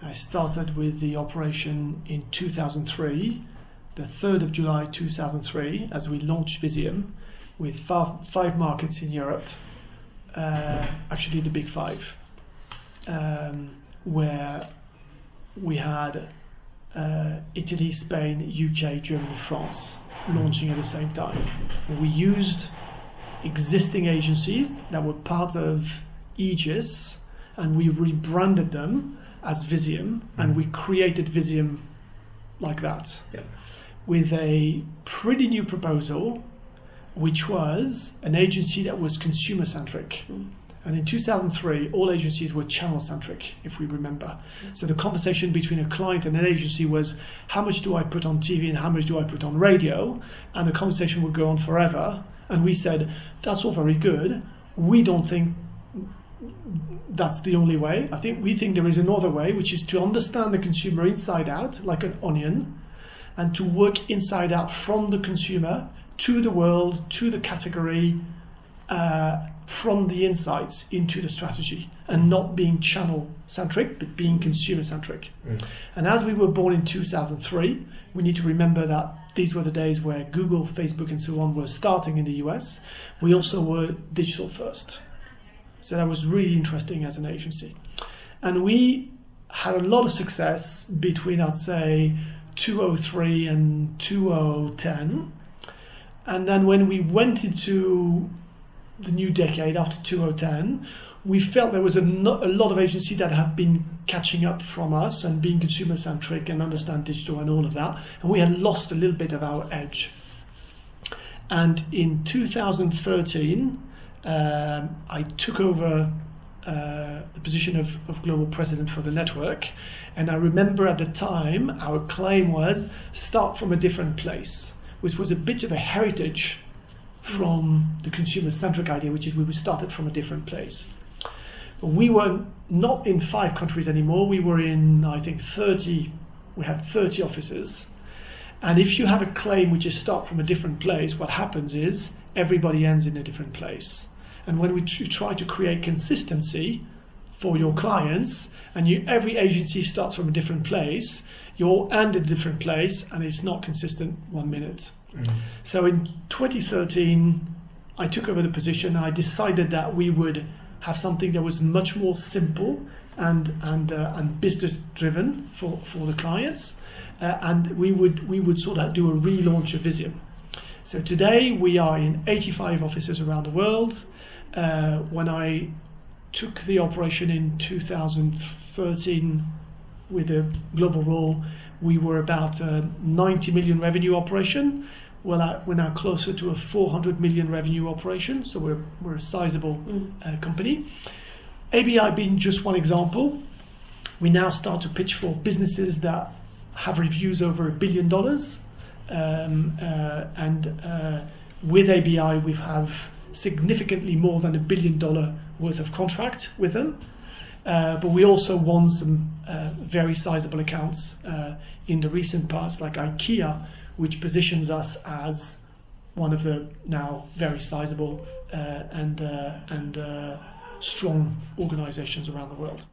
I started with the operation in 2003, the 3rd of July 2003, as we launched Vizeum with five markets in Europe, actually the big five, where we had Italy, Spain, UK, Germany, France launching at the same time. We used existing agencies that were part of Aegis, and we rebranded them as Vizeum, and we created Vizeum like that, with a pretty new proposal, which was an agency that was consumer-centric. And in 2003, all agencies were channel-centric, if we remember. So the conversation between a client and an agency was, how much do I put on TV and how much do I put on radio? And the conversation would go on forever. And we said, that's all very good. We don't think that's the only way. We think there is another way, which is to understand the consumer inside out, like an onion, and to work inside out from the consumer to the world, to the category, from the insights into the strategy, and not being channel-centric, but being consumer-centric. And as we were born in 2003, we need to remember that these were the days where Google, Facebook, and so on were starting in the US. We also were digital first. So that was really interesting as an agency. And we had a lot of success between, I'd say, 2003 and 2010. And then when we went into the new decade after 2010, we felt there was a lot of agencies that had been catching up from us and being consumer-centric and understand digital and all of that. And we had lost a little bit of our edge. And in 2013, I took over the position of global president for the network. And I remember at the time, our claim was start from a different place, which was a bit of a heritage from the consumer-centric idea, which is we started from a different place. We were not in 5 countries anymore. We were in, I think, 30. We had 30 offices. And if you have a claim which is start from a different place, what happens is everybody ends in a different place. And when you try to create consistency for your clients, and every agency starts from a different place, you all end at a different place, and it's not consistent 1 minute. So in 2013, I took over the position. I decided that we would have something that was much more simple and business driven for the clients, and we would sort of do a relaunch of Vizeum. So today we are in 85 offices around the world. When I took the operation in 2013 with a global role, we were about a 90 million revenue operation. Well, we're now closer to a 400 million revenue operation, so we're a sizable company. ABI being just one example, we now start to pitch for businesses that have revenues over $1 billion. With ABI, we have significantly more than $1 billion worth of contract with them. But we also won some very sizable accounts in the recent past, like IKEA, which positions us as one of the now very sizable and strong organizations around the world.